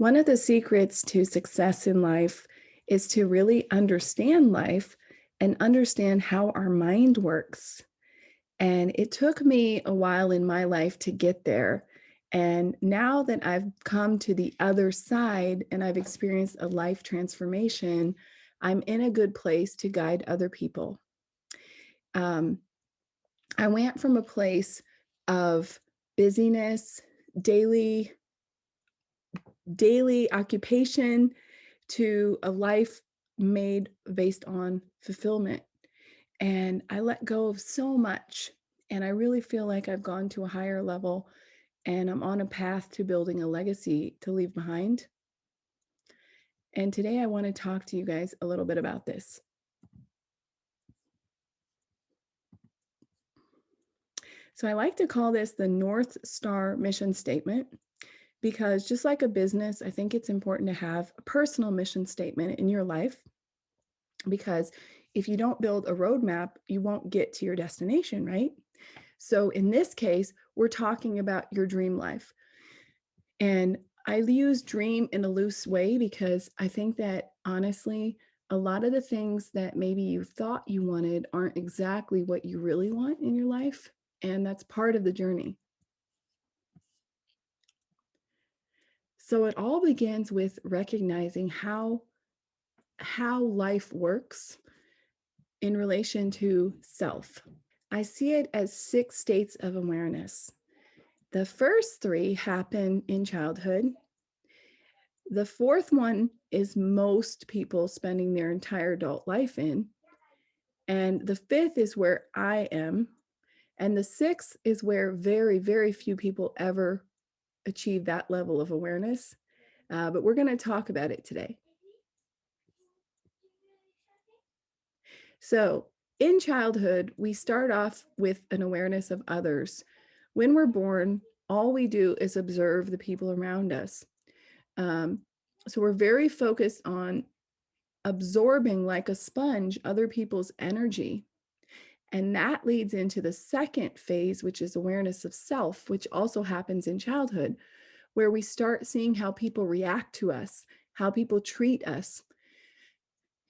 One of the secrets to success in life is to really understand life and understand how our mind works. And it took me a while in my life to get there. And now that I've come to the other side and I've experienced a life transformation, I'm in a good place to guide other people. Um, I went from a place of busyness, daily daily occupation to a life made based on fulfillment. And I let go of so much. And I really feel like I've gone to a higher level and I'm on a path to building a legacy to leave behind. And today I want to talk to you guys a little bit about this. So I like to call this the North Star mission statement because just like a business, I think it's important to have a personal mission statement in your life because if you don't build a roadmap, you won't get to your destination, right? So in this case, we're talking about your dream life. And I use dream in a loose way because I think that honestly, a lot of the things that maybe you thought you wanted aren't exactly what you really want in your life. And that's part of the journey. So it all begins with recognizing how life works in relation to self. I see it as 6 states of awareness. The first 3 happen in childhood. The fourth one is most people spending their entire adult life in. And the fifth is where I am. And the sixth is where very, very few people ever achieve that level of awareness. But we're going to talk about it today. So, in childhood, we start off with an awareness of others. When we're born, all we do is observe the people around us. Um, so, we're very focused on absorbing like a sponge other people's energy. And that leads into the second phase, which is awareness of self, which also happens in childhood, where we start seeing how people react to us, how people treat us.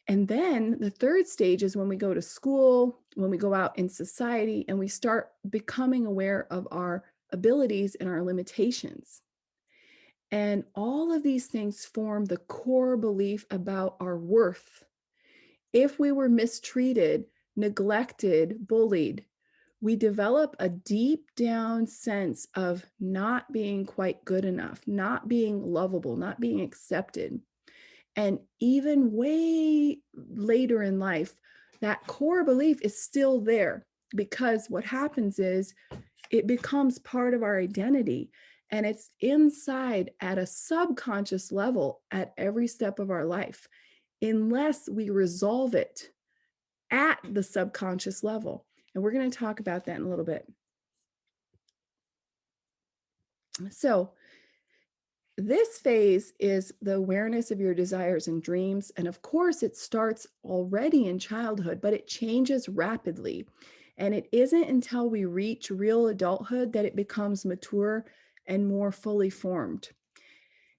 And then the third stage is when we go to school, when we go out in society, and we start becoming aware of our abilities and our limitations. And all of these things form the core belief about our worth. If we were mistreated, neglected, bullied, we develop a deep down sense of not being quite good enough, not being lovable, not being accepted. And even way later in life, that core belief is still there because what happens is it becomes part of our identity and it's inside at a subconscious level at every step of our life, unless we resolve it at the subconscious level. And we're going to talk about that in a little bit. So, this phase is the awareness of your desires and dreams. And of course, it starts already in childhood, but it changes rapidly. And it isn't until we reach real adulthood that it becomes mature and more fully formed.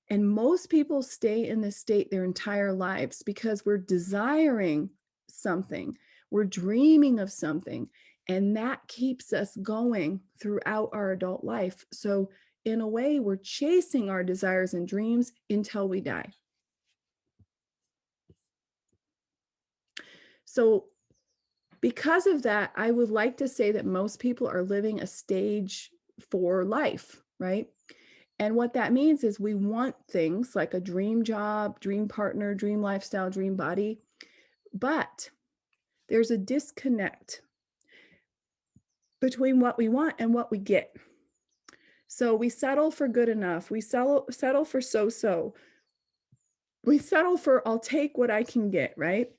And most people stay in this state their entire lives because we're desiring something, we're dreaming of something, and that keeps us going throughout our adult life. So, in a way, we're chasing our desires and dreams until we die. So, because of that, I would like to say that most people are living a stage 4 life, right? And what that means is we want things like a dream job, dream partner, dream lifestyle, dream body, but there's a disconnect between what we want and what we get. So we settle for good enough. We settle for so. We settle for I'll take what I can get, right?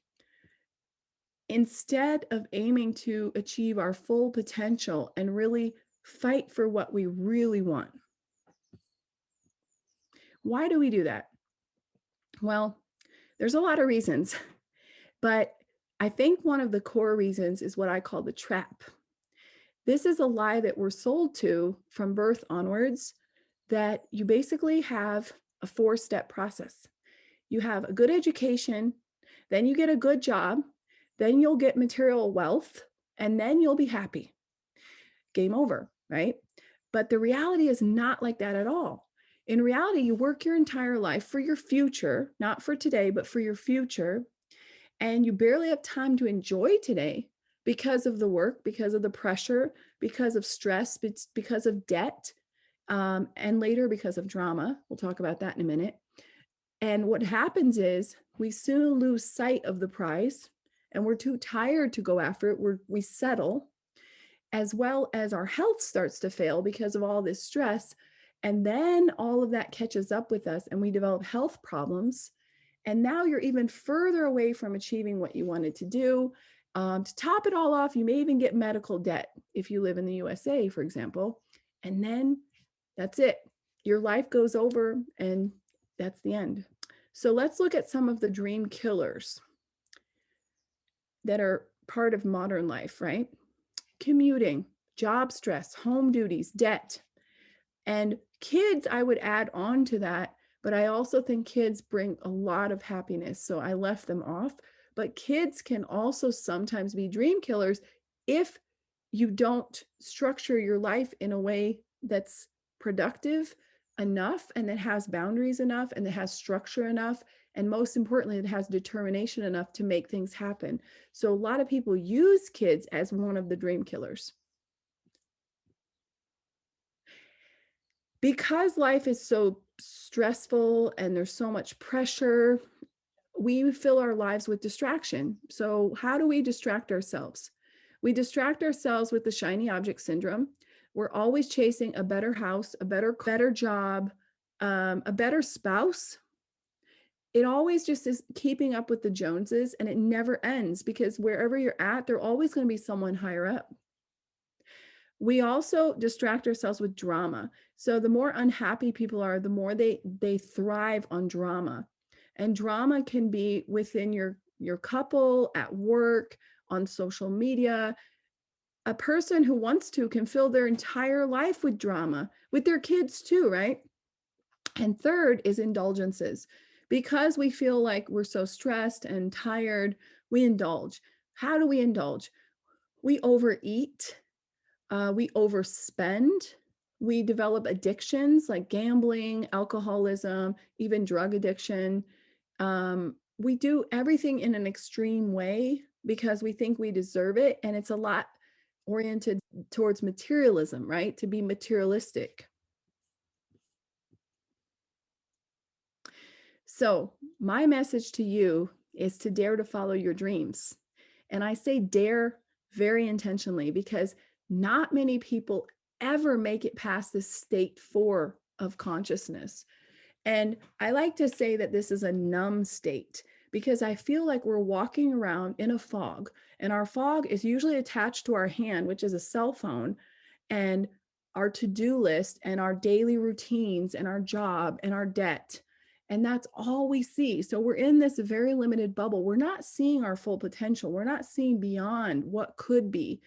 Instead of aiming to achieve our full potential and really fight for what we really want. Why do we do that? Well, there's a lot of reasons, but I think one of the core reasons is what I call the trap. This is a lie that we're sold to from birth onwards, that you basically have a 4-step process. You have a good education, then you get a good job, then you'll get material wealth, and then you'll be happy. Game over, right? But the reality is not like that at all. In reality, you work your entire life for your future, not for today, but for your future. And you barely have time to enjoy today because of the work, because of the pressure, because of stress, because of debt, and later because of drama. We'll talk about that in a minute. And what happens is we soon lose sight of the prize and we're too tired to go after it. We settle, as well as our health starts to fail because of all this stress. And then all of that catches up with us and we develop health problems. And now you're even further away from achieving what you wanted to do. To top it all off, you may even get medical debt if you live in the USA, for example. And then that's it. Your life goes over and that's the end. So let's look at some of the dream killers that are part of modern life, right? Commuting, job stress, home duties, debt. And kids, I would add on to that, but I also think kids bring a lot of happiness. So I left them off. But kids can also sometimes be dream killers if you don't structure your life in a way that's productive enough and that has boundaries enough and that has structure enough. And most importantly, it has determination enough to make things happen. So a lot of people use kids as one of the dream killers. Because life is so stressful and there's so much pressure, we fill our lives with distraction. So how do we distract ourselves? We distract ourselves with the shiny object syndrome. We're always chasing a better house, a better job, a better spouse. It always just is keeping up with the Joneses, and it never ends because wherever you're at, there's always going to be someone higher up. We also distract ourselves with drama. So the more unhappy people are, the more they thrive on drama. And drama can be within your couple, at work, on social media. A person who wants to can fill their entire life with drama, with their kids too, right? And third is indulgences. Because we feel like we're so stressed and tired, we indulge. How do we indulge? We overeat. We overspend. We develop addictions like gambling, alcoholism, even drug addiction. We do everything in an extreme way because we think we deserve it. And it's a lot oriented towards materialism, right? To be materialistic. So my message to you is to dare to follow your dreams. And I say dare very intentionally because not many people ever make it past this state 4 of consciousness. And I like to say that this is a numb state because I feel like we're walking around in a fog, and our fog is usually attached to our hand, which is a cell phone, and our to-do list and our daily routines and our job and our debt. And that's all we see. So we're in this very limited bubble. We're not seeing our full potential. We're not seeing beyond what could be.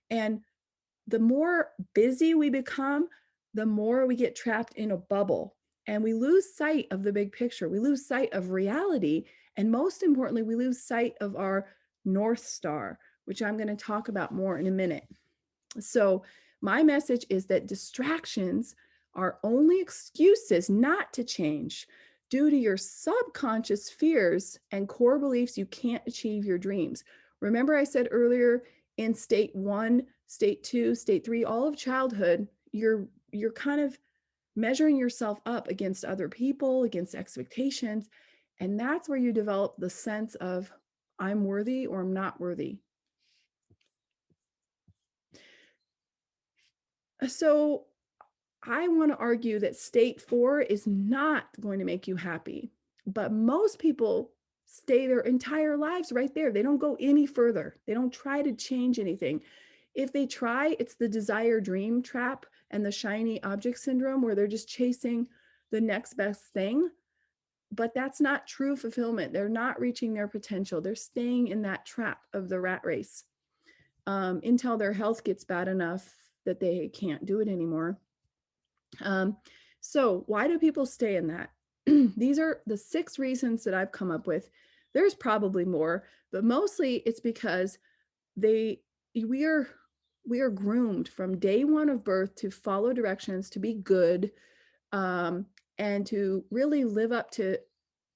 And the more busy we become, the more we get trapped in a bubble and we lose sight of the big picture. We lose sight of reality. And most importantly, we lose sight of our North Star, which I'm going to talk about more in a minute. So my message is that distractions are only excuses not to change due to your subconscious fears and core beliefs you can't achieve your dreams. Remember I said earlier in state 1, state 2, state 3, all of childhood, you're kind of measuring yourself up against other people, against expectations, and that's where you develop the sense of I'm worthy or I'm not worthy. So I want to argue that state 4 is not going to make you happy, but most people stay their entire lives right there. They don't go any further. They don't try to change anything. If they try, it's the desire dream trap and the shiny object syndrome where they're just chasing the next best thing. But that's not true fulfillment. They're not reaching their potential. They're staying in that trap of the rat race until their health gets bad enough that they can't do it anymore. So why do people stay in that? These are the 6 reasons that I've come up with. There's probably more, but mostly it's because they we are we are groomed from day one of birth to follow directions, to be good, um, and to really live up to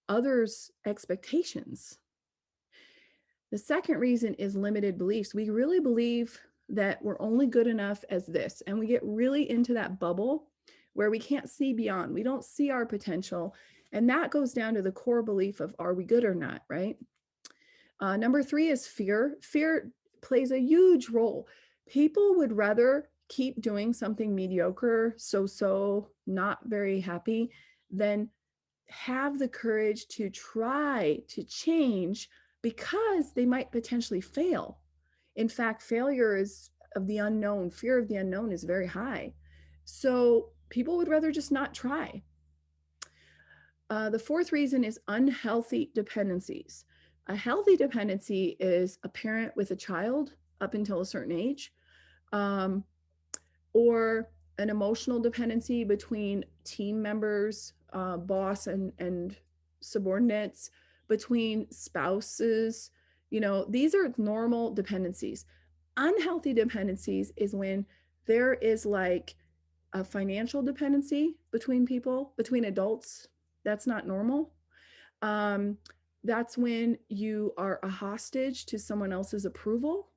others' expectations. The second reason is limited beliefs. We really believe that we're only good enough as this, and we get really into that bubble where we can't see beyond. We don't see our potential, and that goes down to the core belief of are we good or not, right? Number 3 is fear. Fear plays a huge role. People would rather keep doing something mediocre, so, not very happy, than have the courage to try to change because they might potentially fail. In fact, failure is of the unknown, fear of the unknown is very high. So people would rather just not try. The fourth reason is unhealthy dependencies. A healthy dependency is a parent with a child up until a certain age, um, or an emotional dependency between team members, boss and subordinates, between spouses. These are normal dependencies. Unhealthy dependencies is when there is like a financial dependency between people, between adults. That's not normal. Um, that's when you are a hostage to someone else's approval,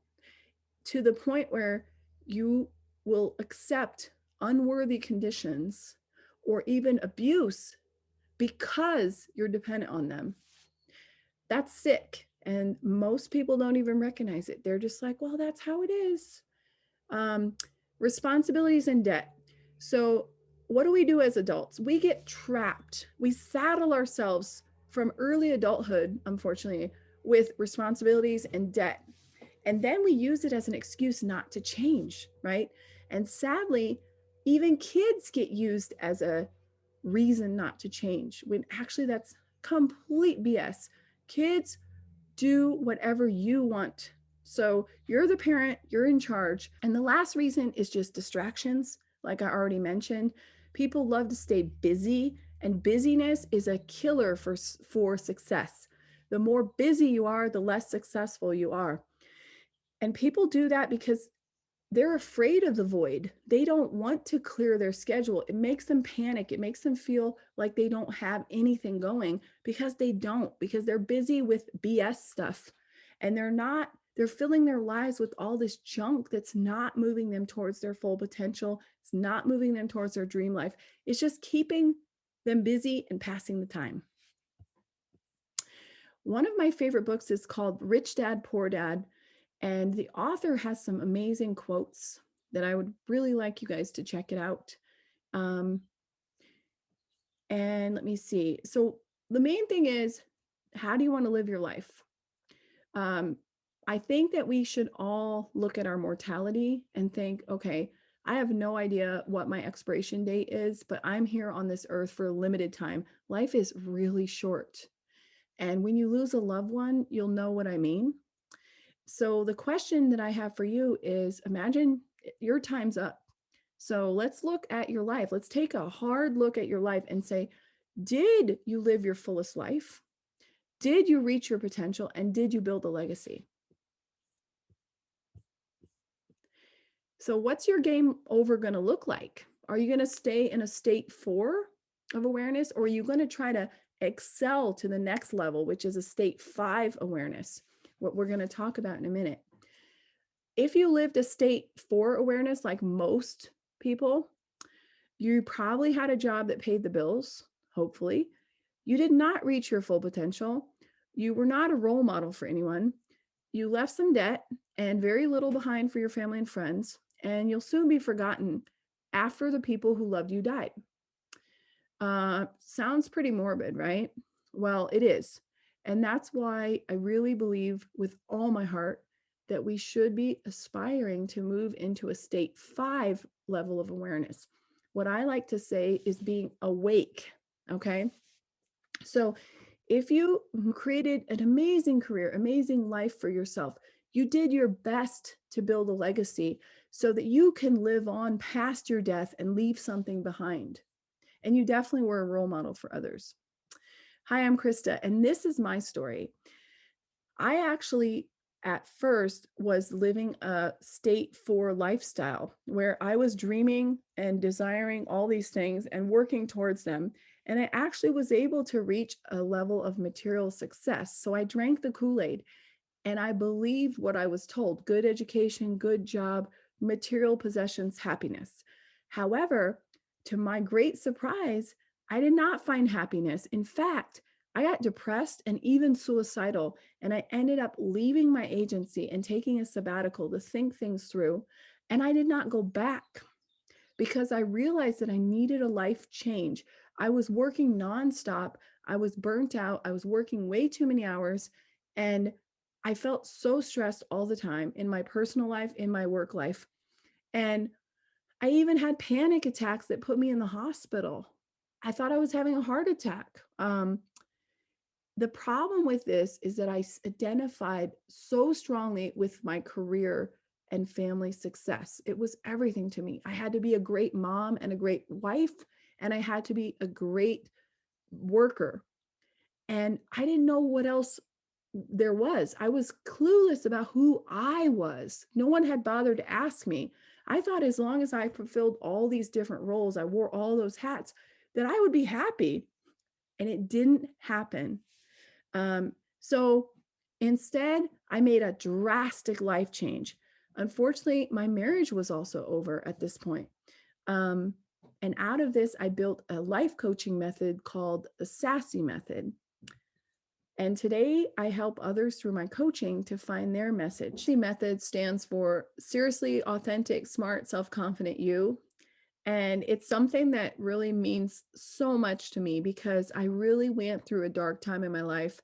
to the point where you will accept unworthy conditions or even abuse because you're dependent on them. That's sick. And most people don't even recognize it. They're just like, well, that's how it is. Um, Responsibilities and debt. So, what do we do as adults? We get trapped. We saddle ourselves from early adulthood, unfortunately, with responsibilities and debt. And then we use it as an excuse not to change, right? And sadly, even kids get used as a reason not to change, when actually that's complete BS. Kids do whatever you want. So you're the parent, you're in charge. And the last reason is just distractions. Like I already mentioned, people love to stay busy, and busyness is a killer for success. The more busy you are, the less successful you are. And people do that because they're afraid of the void. They don't want to clear their schedule. It makes them panic. It makes them feel like they don't have anything going, because they don't, because they're busy with BS stuff, and they're filling their lives with all this junk that's not moving them towards their full potential. It's not moving them towards their dream life. It's just keeping them busy and passing the time. One of my favorite books is called Rich Dad, Poor Dad. And the author has some amazing quotes that I would really like you guys to check it out. Um, and let me see. So the main thing is, how do you want to live your life? Um, I think that we should all look at our mortality and think, okay, I have no idea what my expiration date is, but I'm here on this earth for a limited time. Life is really short. And when you lose a loved one, you'll know what I mean. So the question that I have for you is, imagine your time's up. So let's look at your life. Let's take a hard look at your life and say, did you live your fullest life? Did you reach your potential? And did you build a legacy? So what's your game over going to look like? Are you going to stay in a state 4 of awareness, or are you going to try to excel to the next level, which is a state 5 awareness? What we're going to talk about in a minute. If you lived a state 4 awareness, like most people, you probably had a job that paid the bills, hopefully. You did not reach your full potential. You were not a role model for anyone. You left some debt and very little behind for your family and friends, and you'll soon be forgotten after the people who loved you died. Sounds pretty morbid, right? Well, it is. And that's why I really believe with all my heart that we should be aspiring to move into a state 5 level of awareness. What I like to say is being awake. Okay. So if you created an amazing career, amazing life for yourself, you did your best to build a legacy so that you can live on past your death and leave something behind. And you definitely were a role model for others. Hi, I'm Krista, and this is my story. I actually, at first, was living a state four lifestyle where I was dreaming and desiring all these things and working towards them. And I actually was able to reach a level of material success. So I drank the Kool-Aid and I believed what I was told: good education, good job, material possessions, happiness. However, to my great surprise, I did not find happiness. In fact, I got depressed and even suicidal, and I ended up leaving my agency and taking a sabbatical to think things through. And I did not go back because I realized that I needed a life change. I was working nonstop. I was burnt out. I was working way too many hours. And I felt so stressed all the time in my personal life, in my work life. And I even had panic attacks that put me in the hospital. I thought I was having a heart attack. The problem with this is that I identified so strongly with my career and family success. It was everything to me. I had to be a great mom and a great wife, and I had to be a great worker. And I didn't know what else there was. I was clueless about who I was. No one had bothered to ask me. I thought as long as I fulfilled all these different roles, I wore all those hats, that I would be happy. And it didn't happen. So instead, I made a drastic life change. Unfortunately, my marriage was also over at this point. Um, and out of this, I built a life coaching method called the Sassy method. And today I help others through my coaching to find their message. The method stands for seriously authentic, smart, self-confident you. And it's something that really means so much to me because I really went through a dark time in my life.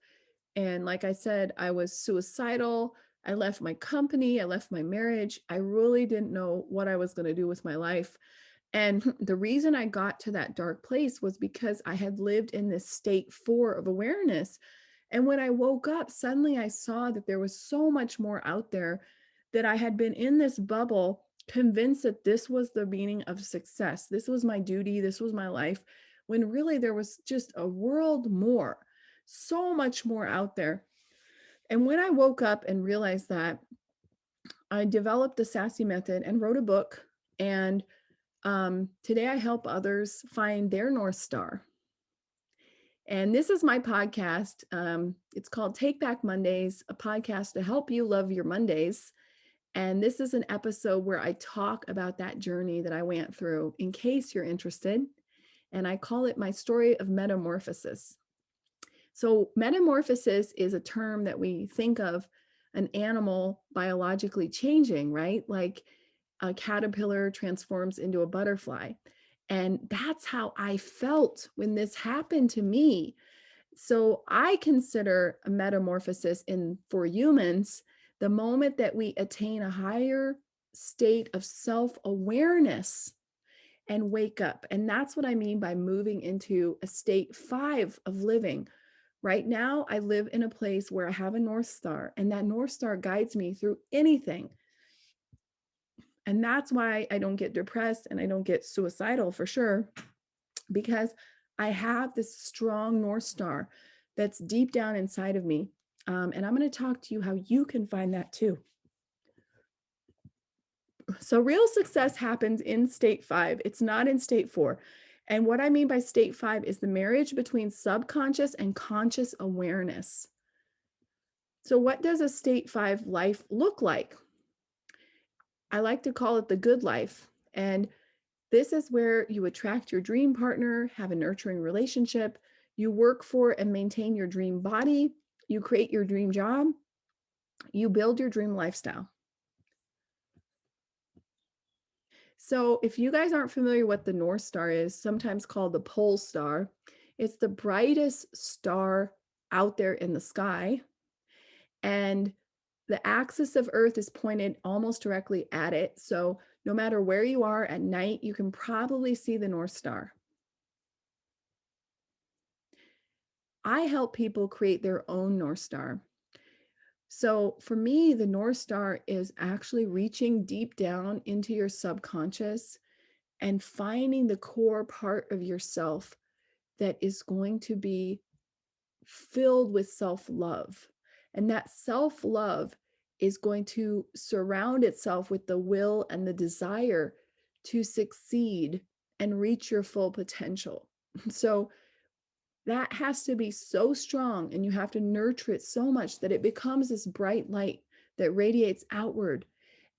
And like I said, I was suicidal. I left my company. I left my marriage. I really didn't know what I was going to do with my life. And the reason I got to that dark place was because I had lived in this state four of awareness. And when I woke up, suddenly I saw that there was so much more out there, that I had been in this bubble, convinced that this was the meaning of success. This was my duty. This was my life, when really there was just a world more, so much more out there. And when I woke up and realized that, I developed the Sassy method and wrote a book. And today I help others find their North Star. And this is my podcast. It's called Take Back Mondays, a podcast to help you love your Mondays. And this is an episode where I talk about that journey that I went through, in case you're interested. And I call it my story of metamorphosis. So metamorphosis is a term that we think of an animal biologically changing, right? Like a caterpillar transforms into a butterfly. And that's how I felt when this happened to me. So I consider a metamorphosis in for humans the moment that we attain a higher state of self-awareness and wake up. And that's what I mean by moving into a state five of living. Right now, I live in a place where I have a North Star, and that North Star guides me through anything. And that's why I don't get depressed and I don't get suicidal for sure, because I have this strong North Star that's deep down inside of me. And I'm going to talk to you how you can find that too. So, real success happens in state five, it's not in state four. And what I mean by state five is the marriage between subconscious and conscious awareness. So, what does a state five life look like? I like to call it the good life. And this is where you attract your dream partner, have a nurturing relationship, you work for and maintain your dream body, you create your dream job, you build your dream lifestyle. So, if you guys aren't familiar what the North Star is, sometimes called the pole star, it's the brightest star out there in the sky. And the axis of Earth is pointed almost directly at it. So, no matter where you are at night, you can probably see the North Star. I help people create their own North Star. So for me, the North Star is actually reaching deep down into your subconscious and finding the core part of yourself that is going to be filled with self-love. And that self-love is going to surround itself with the will and the desire to succeed and reach your full potential. So that has to be so strong, and you have to nurture it so much that it becomes this bright light that radiates outward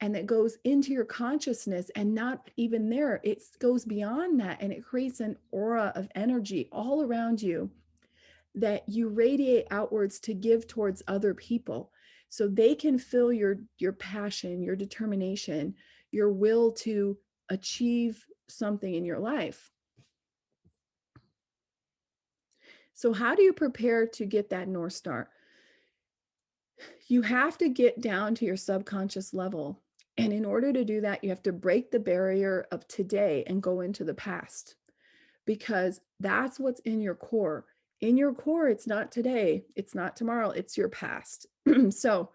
and that goes into your consciousness, and not even there, it goes beyond that, and it creates an aura of energy all around you that you radiate outwards to give towards other people, so they can feel your passion, your determination, your will to achieve something in your life. So how do you prepare to get that North Star? You have to get down to your subconscious level. And in order to do that, you have to break the barrier of today and go into the past, because that's what's in your core. In your core, it's not today, it's not tomorrow, it's your past. So,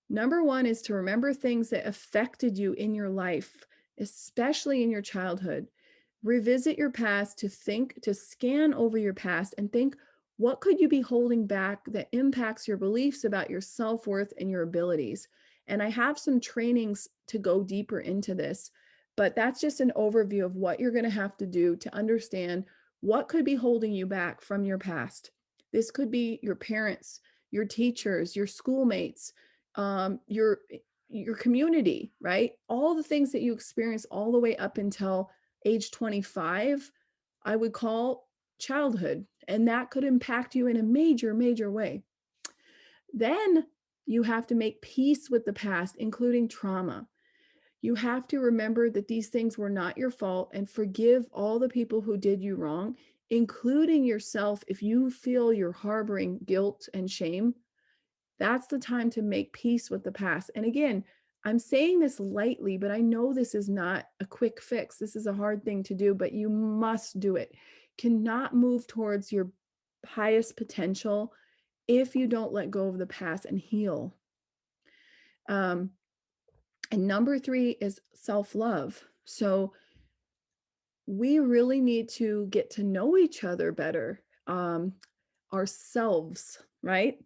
number one is to remember things that affected you in your life, especially in your childhood. Revisit your past, to scan over your past and think, what could you be holding back that impacts your beliefs about your self-worth and your abilities? And I have some trainings to go deeper into this, but that's just an overview of what you're going to have to do to understand what could be holding you back from your past. This could be your parents, your teachers, your schoolmates, your community, right? All the things that you experience all the way up until age 25, I would call childhood, and that could impact you in a major, major way. Then you have to make peace with the past, including trauma. You have to remember that these things were not your fault and forgive all the people who did you wrong, including yourself. If you feel you're harboring guilt and shame, that's the time to make peace with the past. And again, I'm saying this lightly, but I know this is not a quick fix. This is a hard thing to do, but you must do it. Cannot move towards your highest potential if you don't let go of the past and heal. And number three is self-love. So we really need to get to know each other better, ourselves, right?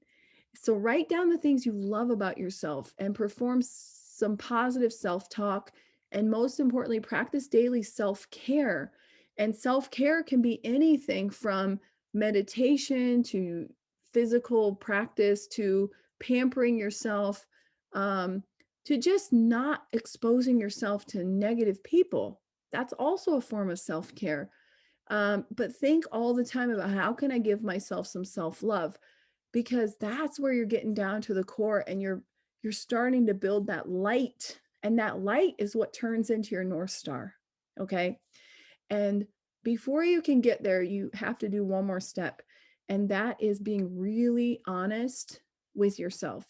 So write down the things you love about yourself and perform some positive self-talk. And most importantly, practice daily self-care. And self-care can be anything from meditation to physical practice to pampering yourself, to just not exposing yourself to negative people. That's also a form of self-care. But think all the time about, how can I give myself some self-love? Because that's where you're getting down to the core, and you're starting to build that light, and that light is what turns into your North Star. Okay. And before you can get there, you have to do one more step, and that is being really honest with yourself.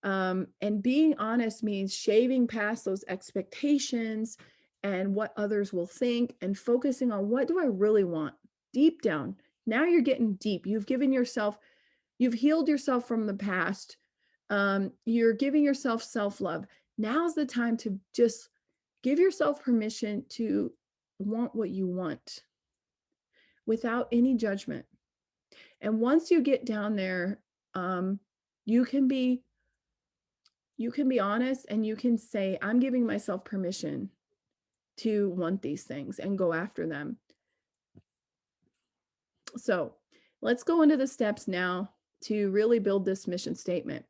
And being honest means shaving past those expectations and what others will think, and focusing on, what do I really want deep down? Now you're getting deep. You've healed yourself from the past. You're giving yourself self-love. Now's the time to just give yourself permission to want what you want without any judgment. And once you get down there, you can be honest, and you can say, I'm giving myself permission to want these things and go after them. So let's go into the steps now to really build this mission statement.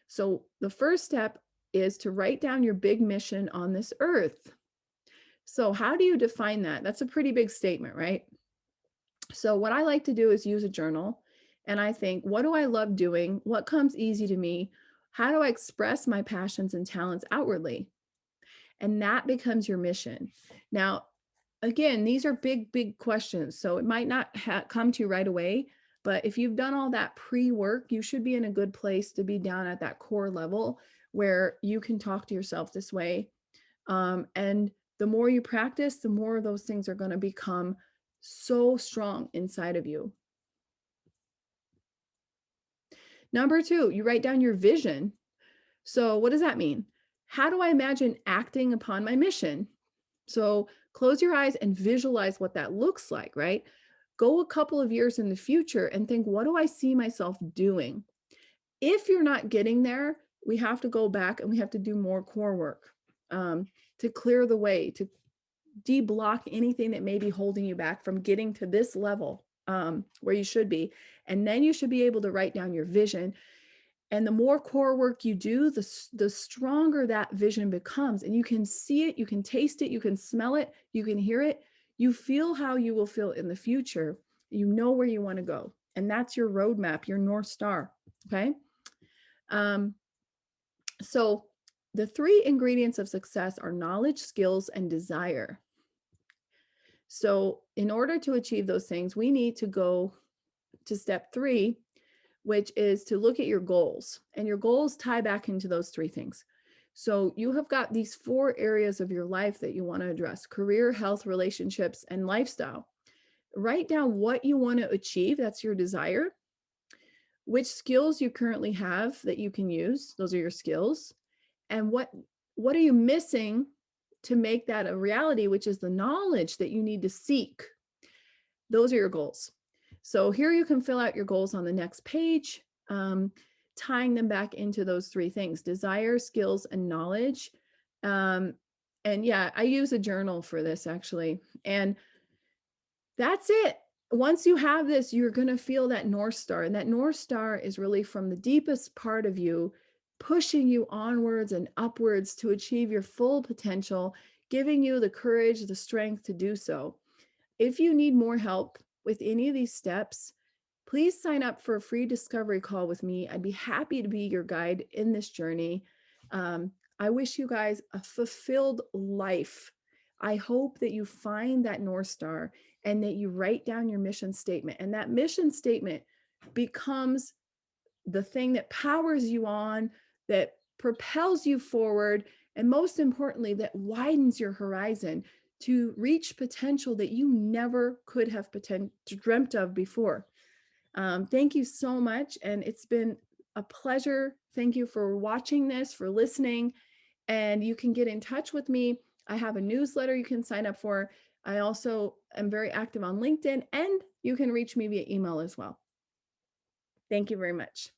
So the first step is to write down your big mission on this earth. So how do you define that? That's a pretty big statement, right? So what I like to do is use a journal, and I think, what do I love doing? What comes easy to me? How do I express my passions and talents outwardly? And that becomes your mission. Now, again, these are big, big questions. So it might not come to you right away, but if you've done all that pre-work, you should be in a good place to be down at that core level where you can talk to yourself this way. And the more you practice, the more of those things are going to become so strong inside of you. Number two, you write down your vision. So what does that mean? How do I imagine acting upon my mission? So Close your eyes and visualize what that looks like, right? Go a couple of years in the future and think, what do I see myself doing? If you're not getting there, we have to go back and we have to do more core work um, to clear the way, to de-block anything that may be holding you back from getting to this level where you should be. And then you should be able to write down your vision. And the more core work you do, the stronger that vision becomes. And you can see it, you can taste it, you can smell it, you can hear it. You feel how you will feel in the future. You know where you want to go. And that's your roadmap, your North Star. Okay. Um, so the three ingredients of success are knowledge, skills, and desire. So in order to achieve those things, we need to go to step 3, which is to look at your goals. And your goals tie back into those 3 things. So you have got these 4 areas of your life that you want to address: career, health, relationships, and lifestyle. Write down what you want to achieve. That's your desire. Which skills you currently have that you can use. Those are your skills. And what are you missing to make that a reality, which is the knowledge that you need to seek. Those are your goals. So here you can fill out your goals on the next page, tying them back into those 3 things: desire, skills, and knowledge. And yeah, I use a journal for this actually. And that's it. Once you have this, you're going to feel that North Star. And that North Star is really from the deepest part of you, pushing you onwards and upwards to achieve your full potential, giving you the courage, the strength to do so. If you need more help with any of these steps, please sign up for a free discovery call with me. I'd be happy to be your guide in this journey. I wish you guys a fulfilled life. I hope that you find that North Star and that you write down your mission statement. And that mission statement becomes the thing that powers you on, that propels you forward, and most importantly, that widens your horizon to reach potential that you never could have dreamt of before. Thank you so much. And it's been a pleasure. Thank you for watching this, for listening. And you can get in touch with me. I have a newsletter you can sign up for. I also am very active on LinkedIn, and you can reach me via email as well. Thank you very much.